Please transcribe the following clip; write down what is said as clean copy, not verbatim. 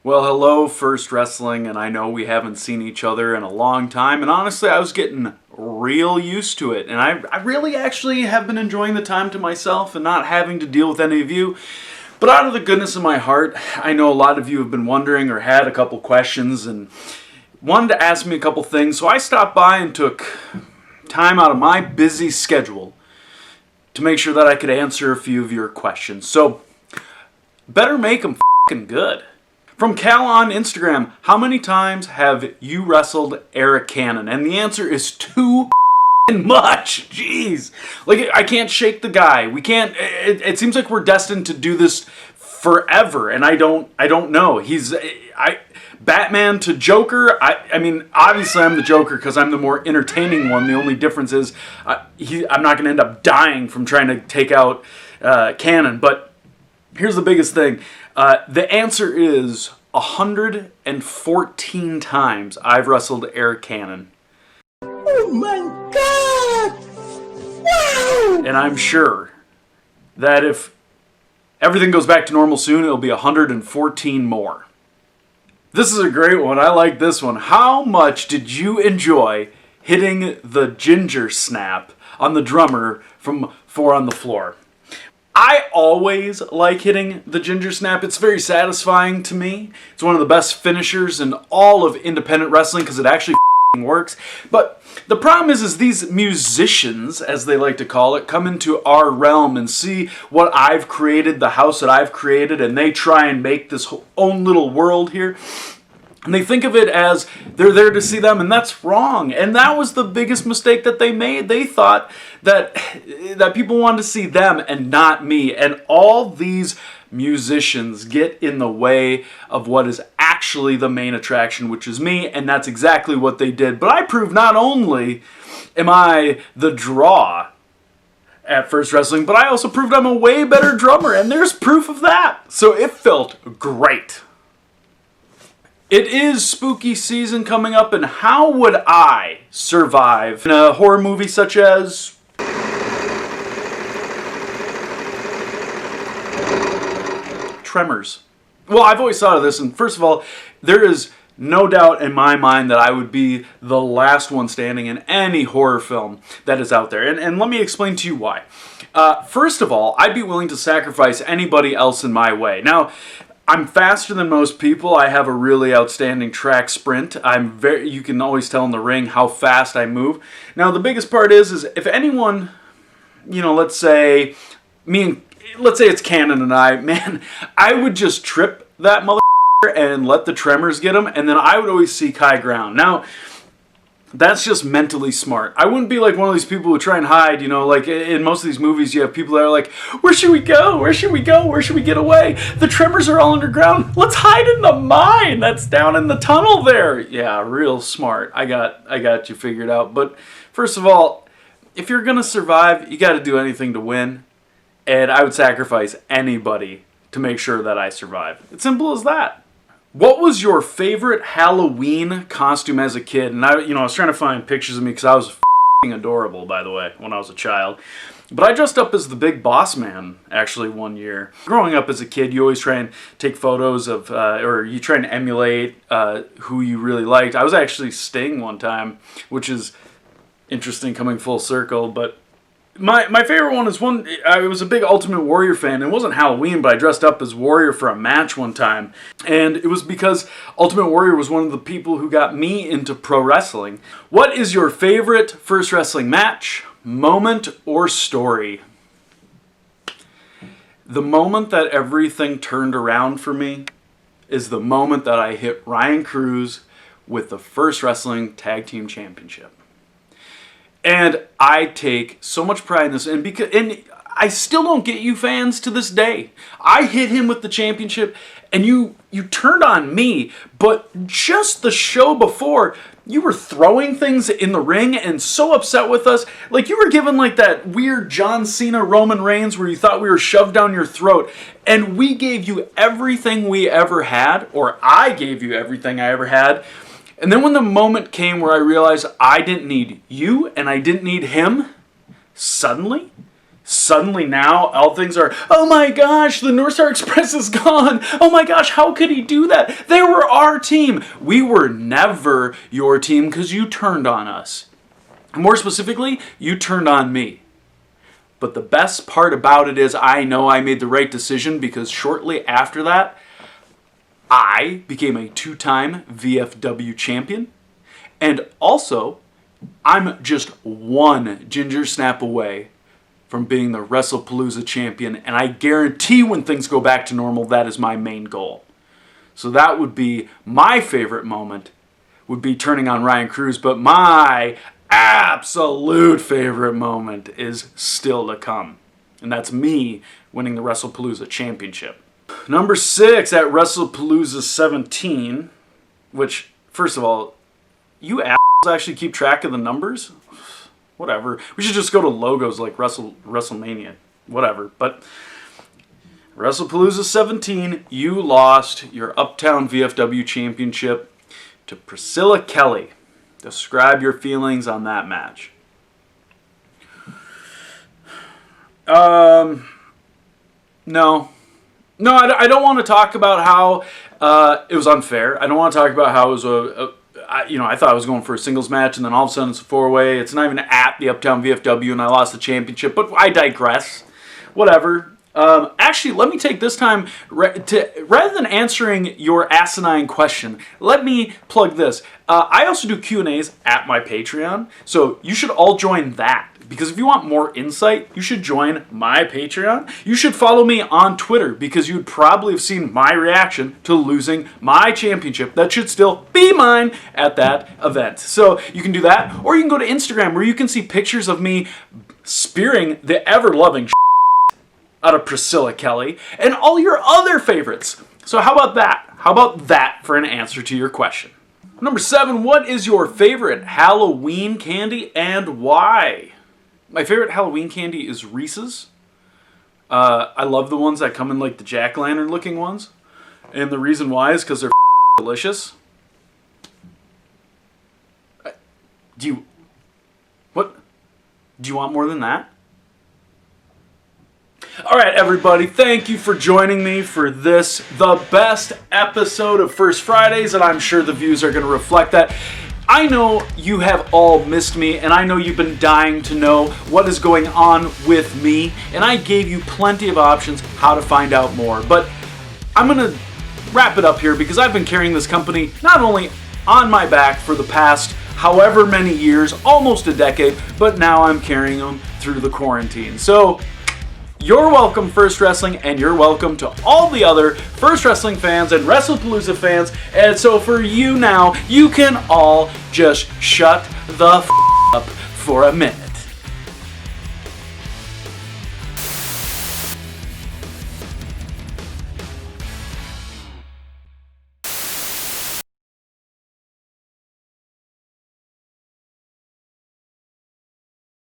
Well, hello, First Wrestling, and I know we haven't seen each other in a long time, and honestly, I was getting real used to it, and I really actually have been enjoying the time to myself and not having to deal with any of you. But out of the goodness of my heart, I know a lot of you have been wondering or had a couple questions and wanted to ask me a couple things, so I stopped by and took time out of my busy schedule to make sure that I could answer a few of your questions. So, better make them f***ing good. From Cal on Instagram, how many times have you wrestled Eric Cannon? And the answer is too much. Jeez. Like, I can't shake the guy. We can't, it seems like we're destined to do this forever. And I don't know. Batman to Joker, I mean, obviously I'm the Joker because I'm the more entertaining one. The only difference is I'm not going to end up dying from trying to take out Cannon. But here's the biggest thing. The answer is 114 times I've wrestled Eric Cannon. Oh my God! Wow! And I'm sure that if everything goes back to normal soon, it'll be 114 more. This is a great one. I like this one. How much did you enjoy hitting the ginger snap on the drummer from Four on the Floor? I always like hitting the ginger snap. It's very satisfying to me. It's one of the best finishers in all of independent wrestling because it actually works. But the problem is these musicians, as they like to call it, come into our realm and see what I've created, the house that I've created, and they try and make this own little world here. And they think of it as they're there to see them, and that's wrong. And that was the biggest mistake that they made. They thought that people wanted to see them and not me. And all these musicians get in the way of what is actually the main attraction, which is me, and that's exactly what they did. But I proved not only am I the draw at First Wrestling, but I also proved I'm a way better drummer, and there's proof of that. So it felt great. It is spooky season coming up, and how would I survive in a horror movie such as Tremors? Well, I've always thought of this, and first of all, there is no doubt in my mind that I would be the last one standing in any horror film that is out there. And let me explain to you why. First of all, I'd be willing to sacrifice anybody else in my way. Now, I'm faster than most people. I have a really outstanding track sprint. You can always tell in the ring how fast I move. Now, the biggest part is if anyone, let's say it's Cannon and I, man, I would just trip that motherfucker and let the Tremors get him, and then I would always seek high ground. Now, that's just mentally smart. I wouldn't be like one of these people who try and hide, like in most of these movies you have people that are like, where should we go? Where should we go? Where should we get away? The Tremors are all underground. Let's hide in the mine that's down in the tunnel there. Yeah, real smart. I got you figured out. But first of all, if you're going to survive, you got to do anything to win. And I would sacrifice anybody to make sure that I survive. It's simple as that. What was your favorite Halloween costume as a kid? And I was trying to find pictures of me because I was f***ing adorable, by the way, when I was a child. But I dressed up as the Big Boss Man, actually, one year. Growing up as a kid, you always try and take photos of, or you try and emulate who you really liked. I was actually Sting one time, which is interesting coming full circle, but My favorite one is I was a big Ultimate Warrior fan. It wasn't Halloween, but I dressed up as Warrior for a match one time. And it was because Ultimate Warrior was one of the people who got me into pro wrestling. What is your favorite First Wrestling match, moment, or story? The moment that everything turned around for me is the moment that I hit Ryan Cruz with the First Wrestling Tag Team Championship. And I take so much pride in this, and I still don't get you fans to this day. I hit him with the championship, and you turned on me, but just the show before, you were throwing things in the ring and so upset with us. Like you were given like that weird John Cena Roman Reigns where you thought we were shoved down your throat, and we gave you everything we ever had, or I gave you everything I ever had. And then when the moment came where I realized I didn't need you and I didn't need him, suddenly Suddenly now, all things are, oh my gosh, the North Star Express is gone. Oh my gosh, how could he do that? They were our team. We were never your team because you turned on us. More specifically, you turned on me. But the best part about it is I know I made the right decision because shortly after that, I became a 2-time VFW champion. And also, I'm just one ginger snap away from being the WrestlePalooza champion, and I guarantee when things go back to normal, that is my main goal. So that would be my favorite moment, would be turning on Ryan Cruz, but my absolute favorite moment is still to come, and that's me winning the WrestlePalooza championship. Number 6 at WrestlePalooza 17, which, first of all, you assholes actually keep track of the numbers? Whatever. We should just go to logos like WrestleMania. Whatever. But WrestlePalooza 17, you lost your Uptown VFW Championship to Priscilla Kelly. Describe your feelings on that match. No. No, I don't want to talk about how it was unfair. I don't want to talk about how it was I thought I was going for a singles match, and then all of a sudden it's a 4-way. It's not even at the Uptown VFW, and I lost the championship. But I digress. Whatever. Actually, let me take this time, rather than answering your asinine question, let me plug this. I also do Q&As at my Patreon, so you should all join that. Because if you want more insight, you should join my Patreon. You should follow me on Twitter because you'd probably have seen my reaction to losing my championship that should still be mine at that event. So you can do that, or you can go to Instagram where you can see pictures of me spearing the ever-loving out of Priscilla Kelly and all your other favorites. So how about that? How about that for an answer to your question? Number 7, what is your favorite Halloween candy and why? My favorite Halloween candy is Reese's. I love the ones that come in like the jack-o'-lantern looking ones. And the reason why is because they're delicious. Do you want more than that? Alright everybody, thank you for joining me for this, the best episode of First Fridays, and I'm sure the views are going to reflect that. I know you have all missed me, and I know you've been dying to know what is going on with me, and I gave you plenty of options how to find out more. But I'm going to wrap it up here because I've been carrying this company not only on my back for the past however many years, almost a decade, but now I'm carrying them through the quarantine. So you're welcome, First Wrestling, and you're welcome to all the other First Wrestling fans and WrestlePalooza fans. And so for you now, you can all just shut the up for a minute.